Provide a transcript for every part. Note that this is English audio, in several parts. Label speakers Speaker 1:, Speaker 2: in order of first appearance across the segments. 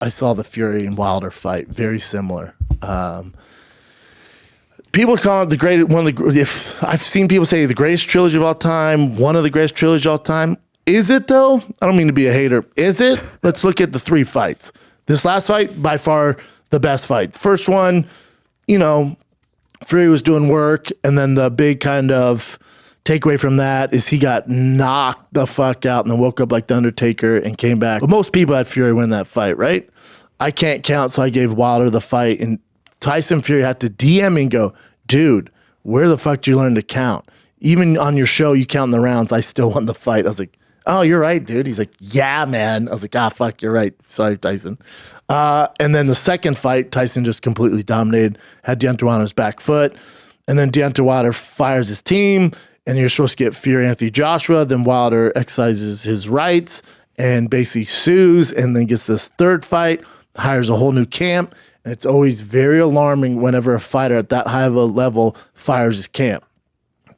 Speaker 1: I saw the Fury and Wilder fight. Very similar. People call it if I've seen people say the greatest trilogy of all time, one of the greatest trilogies of all time. Is it though? I don't mean to be a hater. Is it? Let's look at the 3 fights. This last fight, by far the best fight. First one, Fury was doing work, and then the big kind of takeaway from that is he got knocked the fuck out and then woke up like the Undertaker and came back. But most people had Fury win that fight, right? I can't count, so I gave Wilder the fight, and Tyson Fury had to DM me and go, dude, where the fuck did you learn to count? Even on your show, you count the rounds. I still won the fight. I was like, oh, you're right, dude. He's like, yeah, man. I was like, fuck, you're right. Sorry, Tyson. And then the second fight, Tyson just completely dominated, had Deontay Wilder's back foot. And then Deontay Wilder fires his team, and you're supposed to get Fury Anthony Joshua. Then Wilder exercises his rights and basically sues, and then gets this third fight, hires a whole new camp. And it's always very alarming whenever a fighter at that high of a level fires his camp.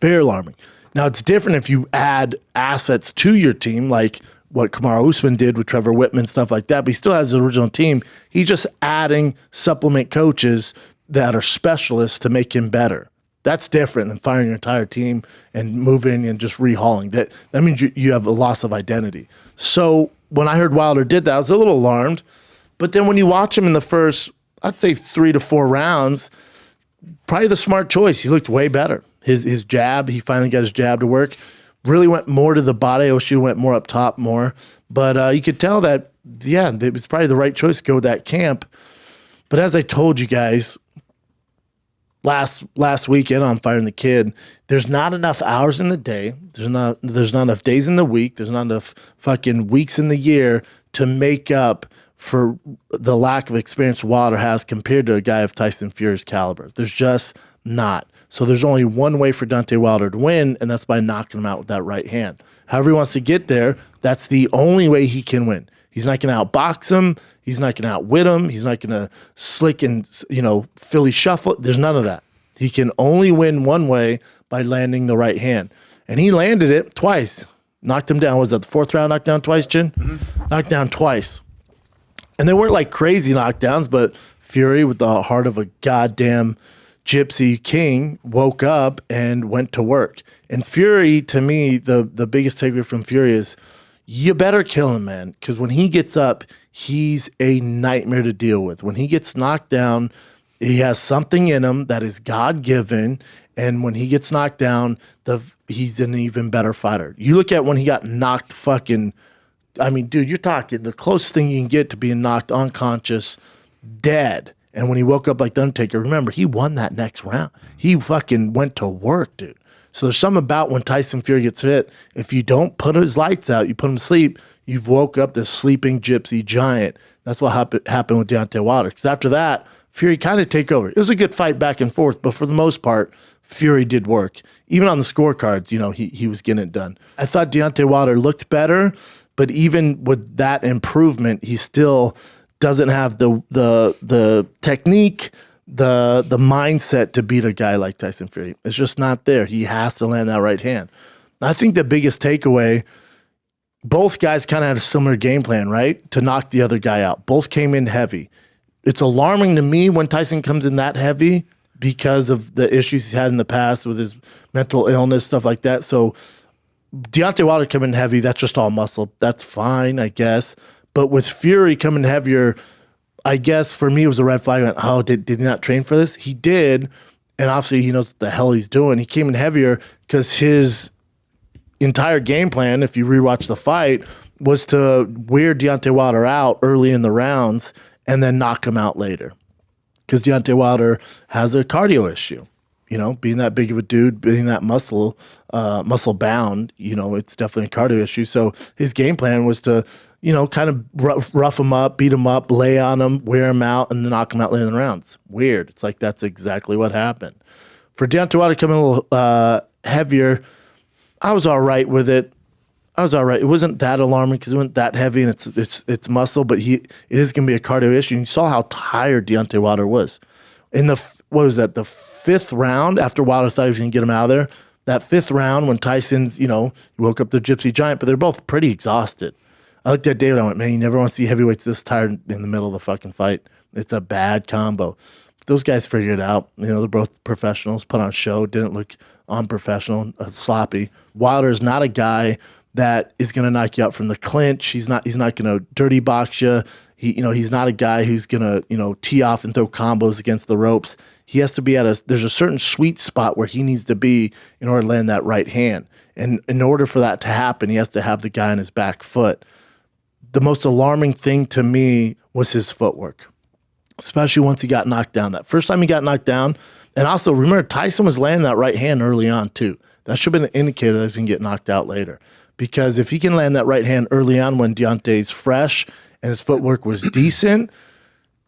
Speaker 1: Very alarming. Now, it's different if you add assets to your team, like what Kamaru Usman did with Trevor Whitman, stuff like that. But he still has his original team. He's just adding supplement coaches that are specialists to make him better. That's different than firing your entire team and moving and just rehauling. That means you have a loss of identity. So when I heard Wilder did that, I was a little alarmed. But then when you watch him in the first, I'd say 3 to 4 rounds, probably the smart choice. He looked way better. His jab, he finally got his jab to work. Really went more to the body. I wish he went more up top more. But you could tell that, it was probably the right choice to go with that camp. But as I told you guys, last weekend on Fighting the Kid, there's not enough hours in the day. There's not enough days in the week. There's not enough fucking weeks in the year to make up for the lack of experience Wilder has compared to a guy of Tyson Fury's caliber. There's just not. So there's only one way for Deontay Wilder to win, and that's by knocking him out with that right hand. However he wants to get there, that's the only way he can win. He's not going to outbox him. He's not going to outwit him. He's not going to slick and, Philly shuffle. There's none of that. He can only win one way, by landing the right hand. And he landed it twice. Knocked him down. Was that the 4th round knockdown twice, Chin? Mm-hmm. Knocked down twice. And they weren't like crazy knockdowns, but Fury, with the heart of a goddamn gypsy king, woke up and went to work. And Fury, to me, the biggest takeaway from Fury is, you better kill him, man, because when he gets up, he's a nightmare to deal with. When he gets knocked down, he has something in him that is God-given, and when he gets knocked down, he's an even better fighter. You look at when he got knocked fucking, I mean, dude, you're talking the closest thing you can get to being knocked unconscious, dead. And when he woke up like the Undertaker, remember, he won that next round. He fucking went to work, dude. So there's something about when Tyson Fury gets hit, if you don't put his lights out, you put him to sleep, you've woke up this sleeping gypsy giant. That's what happened with Deontay Wilder. Because after that, Fury kind of take over. It was a good fight back and forth, but for the most part, Fury did work. Even on the scorecards, he was getting it done. I thought Deontay Wilder looked better, but even with that improvement, he still doesn't have the technique, the mindset to beat a guy like Tyson Fury. It's just not there. He has to land that right hand. I think the biggest takeaway, both guys kind of had a similar game plan, right? To knock the other guy out. Both came in heavy. It's alarming to me when Tyson comes in that heavy because of the issues he's had in the past with his mental illness, stuff like that. So Deontay Wilder coming in heavy, that's just all muscle. That's fine, I guess. But with Fury coming heavier, I guess for me it was a red flag. I went, oh, did he not train for this? He did, and obviously he knows what the hell he's doing. He came in heavier because his entire game plan, if you rewatch the fight, was to wear Deontay Wilder out early in the rounds and then knock him out later. Because Deontay Wilder has a cardio issue. Being that big of a dude, being that muscle bound, it's definitely a cardio issue. So his game plan was to, kind of rough him up, beat him up, lay on him, wear him out, and then knock him out later in the rounds. Weird. It's like that's exactly what happened. For Deontay Wilder coming a little heavier, I was all right with it. I was all right. It wasn't that alarming because it wasn't that heavy and it's muscle, but it is going to be a cardio issue. And you saw how tired Deontay Wilder was. In the 5th round, after Wilder thought he was going to get him out of there, that 5th round when Tyson's, he woke up the Gypsy Giant, but they're both pretty exhausted. I looked at David. I went, man, you never want to see heavyweights this tired in the middle of the fucking fight. It's a bad combo. But those guys figured it out. You know, they're both professionals, put on a show, didn't look unprofessional, sloppy. Wilder is not a guy that is going to knock you out from the clinch. He's not going to dirty box you. He's not a guy who's going to, tee off and throw combos against the ropes. He has to be there's a certain sweet spot where he needs to be in order to land that right hand. And in order for that to happen, he has to have the guy on his back foot. The most alarming thing to me was his footwork, especially once he got knocked down. That first time he got knocked down, and also remember, Tyson was landing that right hand early on too. That should have been an indicator that he can get knocked out later. Because if he can land that right hand early on when Deontay's fresh and his footwork was decent,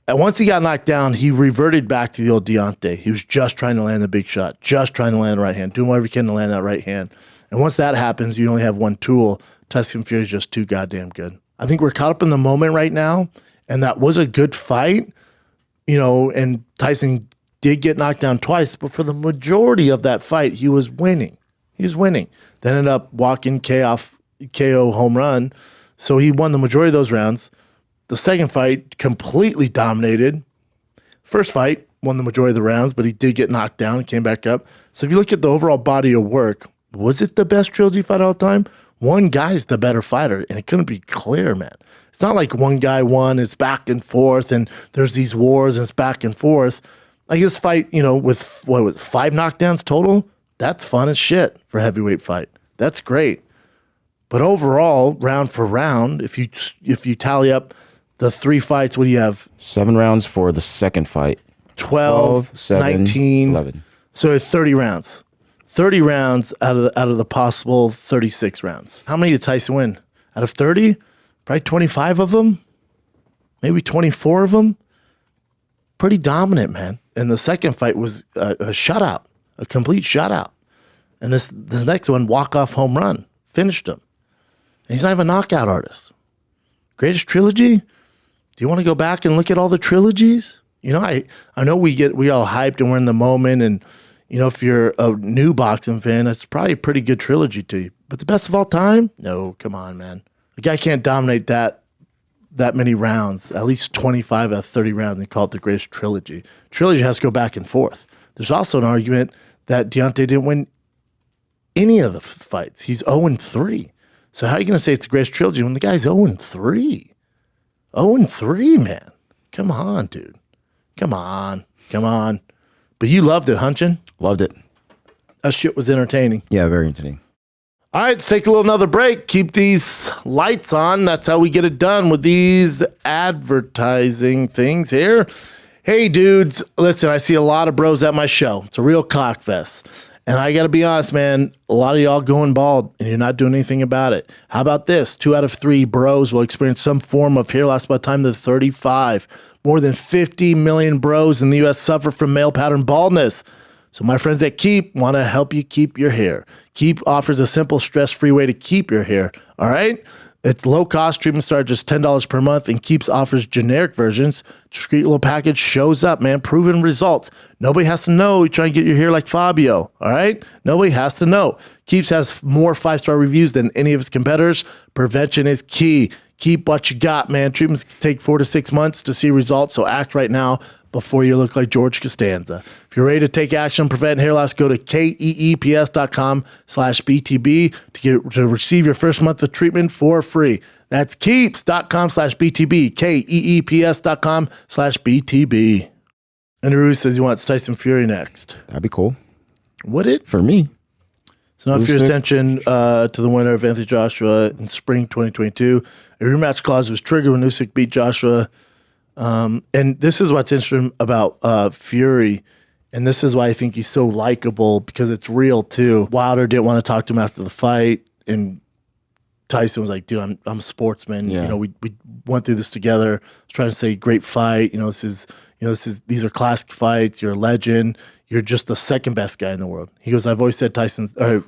Speaker 1: and once he got knocked down, he reverted back to the old Deontay. He was just trying to land the big shot, just trying to land the right hand, doing whatever he can to land that right hand. And once that happens, you only have one tool. Tyson Fury is just too goddamn good. I think we're caught up in the moment right now, and that was a good fight, and Tyson did get knocked down twice, but for the majority of that fight, he was winning. He was winning. Then ended up walking KO home run, so he won the majority of those rounds. The second fight, completely dominated. First fight, won the majority of the rounds, but he did get knocked down and came back up. So if you look at the overall body of work, was it the best trilogy fight of all time? One guy's the better fighter, and it couldn't be clear, man. It's not like one guy won, it's back and forth, and there's these wars, and it's back and forth. Like this fight, with 5 knockdowns total, that's fun as shit for a heavyweight fight. That's great. But overall, round for round, if you tally up the 3 fights, what do you have?
Speaker 2: 7 rounds for the second fight.
Speaker 1: 12 7, 19.
Speaker 2: 11.
Speaker 1: So 30 rounds. 30 rounds out of the possible 36 rounds. How many did Tyson win? Out of 30? Probably 25 of them? Maybe 24 of them? Pretty dominant, man. And the second fight was a shutout, a complete shutout. And this next one, walk-off home run, finished him. And he's not even a knockout artist. Greatest trilogy? Do you want to go back and look at all the trilogies? I know we all hyped and we're in the moment, and if you're a new boxing fan, it's probably a pretty good trilogy to you. But the best of all time? No, come on, man. The guy can't dominate that many rounds, at least 25 out of 30 rounds, and call it the greatest trilogy. Trilogy has to go back and forth. There's also an argument that Deontay didn't win any of the fights. He's 0-3. So how are you going to say it's the greatest trilogy when the guy's 0-3? 0-3, man. Come on, dude. Come on. But you loved it, Hunchin?
Speaker 2: Loved it.
Speaker 1: That shit was entertaining.
Speaker 2: Yeah, very entertaining.
Speaker 1: All right, let's take another break. Keep these lights on. That's how we get it done with these advertising things here. Hey, dudes, listen, I see a lot of bros at my show. It's a real cockfest. And I got to be honest, man, a lot of y'all going bald, and you're not doing anything about it. How about this? 2 out of 3 bros will experience some form of hair loss by the time they're 35. More than 50 million bros in the U.S. suffer from male pattern baldness. So my friends at Keep want to help you keep your hair. Keep offers a simple, stress-free way to keep your hair, all right? It's low-cost. Treatment starts just $10 per month, and Keeps offers generic versions. Discreet little package shows up, man. Proven results. Nobody has to know you're trying to get your hair like Fabio, all right? Nobody has to know. Keeps has more 5-star reviews than any of its competitors. Prevention is key. Keep what you got, man. Treatments take 4 to 6 months to see results, so act right now before you look like George Costanza. If you're ready to take action, prevent hair loss, go to keeps.com/BTB to receive your first month of treatment for free. That's keeps.com/BTB, keeps.com/BTB. And Rue says he wants Tyson Fury next.
Speaker 2: That'd be cool.
Speaker 1: Would it?
Speaker 2: For me.
Speaker 1: So now, if your attention to the winner of Anthony Joshua in spring 2022, a rematch clause was triggered when Usyk beat Joshua. And this is what's interesting about Fury, and this is why I think he's so likable, because it's real too. Wilder didn't want to talk to him after the fight, and Tyson was like, "Dude, I'm a sportsman.
Speaker 2: Yeah.
Speaker 1: We went through this together. I was trying to say, great fight. These are classic fights. You're a legend. You're just the second best guy in the world." He goes, "I've always said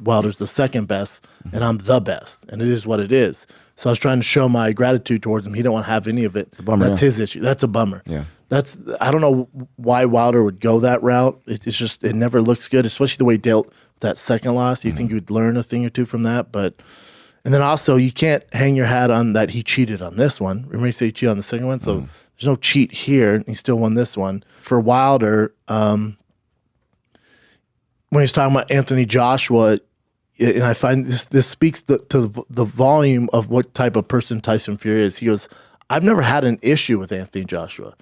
Speaker 1: Wilder's the second best, and I'm the best, and it is what it is." So I was trying to show my gratitude towards him. He didn't want to have any of it.
Speaker 2: It's a bummer.
Speaker 1: That's his issue. That's a bummer.
Speaker 2: Yeah.
Speaker 1: I don't know why Wilder would go that route. It's just, it never looks good, especially the way he dealt with that second loss. You think you would learn a thing or two from that, but And then also, you can't hang your hat on that he cheated on this one. Remember, you say he cheated on the second one, so there's no cheat here. He still won this one. For Wilder, when he's talking about Anthony Joshua, and I find this speaks to the volume of what type of person Tyson Fury is. He goes, I've never had an issue with Anthony Joshua.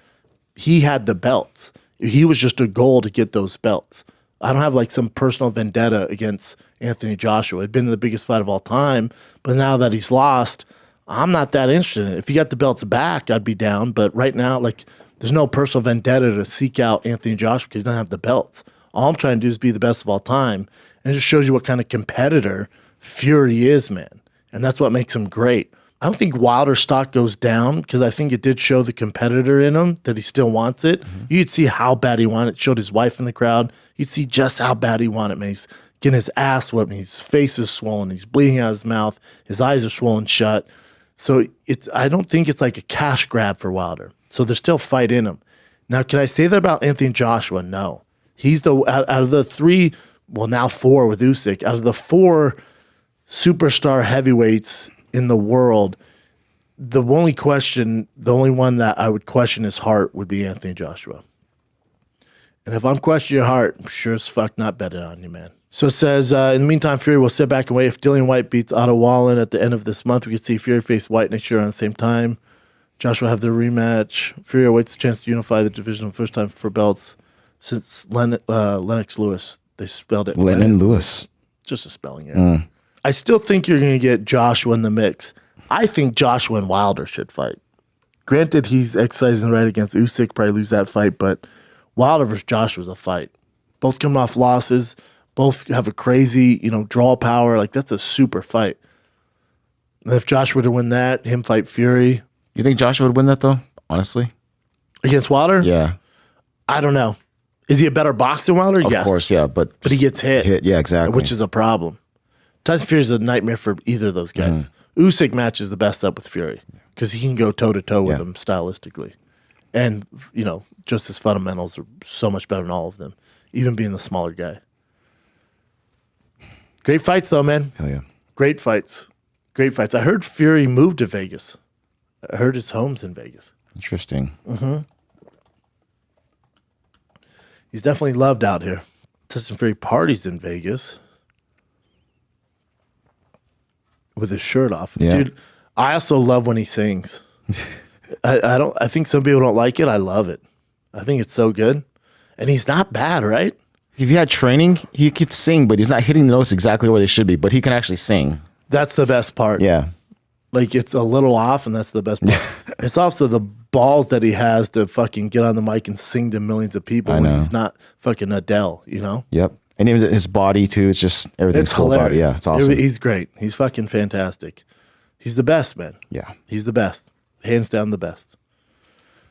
Speaker 1: He had the belts. He was just a goal to get those belts. I don't have like some personal vendetta against Anthony Joshua. It'd been the biggest fight of all time, but now that he's lost, I'm not that interested in it. If he got the belts back, I'd be down. But right now, like, there's no personal vendetta to seek out Anthony Joshua because he doesn't have the belts. All I'm trying to do is be the best of all time. And it just shows you what kind of competitor Fury is, man. And that's what makes him great. I don't think Wilder's stock goes down because I think it did show the competitor in him that he still wants it. You'd see how bad he wanted it. Showed his wife in the crowd. You'd see just how bad he wanted it, man. He's getting his ass whipped. His face is swollen. He's bleeding out of his mouth. His eyes are swollen shut. So I don't think it's like a cash grab for Wilder. So there's still fight in him. Now, can I say that about Anthony Joshua? No. He's out of the three, well, now four with Usyk, out of the four superstar heavyweights in the world, the only one that I would question his heart would be Anthony Joshua. And if I'm questioning your heart, I'm sure as fuck not betting on you, man. So it says, in the meantime, Fury will sit back and wait. If Dillian White beats Otto Wallin at the end of this month, we could see Fury face White next year around the same time. Joshua will have their rematch. Fury awaits a chance to unify the division for the first time for belts since Lennox Lewis. They spelled it.
Speaker 2: Lennon Lewis.
Speaker 1: Just a spelling error. I still think you're going to get Joshua in the mix. I think Joshua and Wilder should fight. Granted, he's exercising right against Usyk, probably lose that fight, but Wilder versus Joshua is a fight. Both coming off losses, both have a crazy, draw power. Like, that's a super fight. And if Joshua were to win that, him fight Fury.
Speaker 2: You think Joshua would win that, though, honestly?
Speaker 1: Against Wilder?
Speaker 2: Yeah.
Speaker 1: I don't know. Is he a better boxer than Wilder?
Speaker 2: Of
Speaker 1: yes.
Speaker 2: course, yeah. But
Speaker 1: he gets hit.
Speaker 2: Yeah, exactly.
Speaker 1: Which is a problem. Tyson Fury is a nightmare for either of those guys. Usyk matches the best up with Fury because he can go toe-to-toe with him stylistically. And, just his fundamentals are so much better than all of them, even being the smaller guy. Great fights, though, man.
Speaker 2: Hell yeah.
Speaker 1: Great fights. Great fights. I heard Fury moved to Vegas. I heard his home's in Vegas.
Speaker 2: Interesting.
Speaker 1: He's definitely loved out here. Tyson Fury parties in Vegas with his shirt off.
Speaker 2: Yeah.
Speaker 1: Dude, I also love when he sings. I think some people don't like it. I love it. I think it's so good. And he's not bad, right?
Speaker 2: If you had training, he could sing, but he's not hitting the notes exactly where they should be, but he can actually sing.
Speaker 1: That's the best part.
Speaker 2: Yeah.
Speaker 1: Like, it's a little off, and that's the best part. It's also the balls that he has to fucking get on the mic and sing to millions of people when he's not fucking Adele,
Speaker 2: Yep. And even his body, too. It's just everything's
Speaker 1: It's
Speaker 2: cool about it.
Speaker 1: hilarious.
Speaker 2: Yeah, it's awesome.
Speaker 1: He's great. He's fucking fantastic. He's the best, man.
Speaker 2: Yeah.
Speaker 1: He's the best. Hands down the best.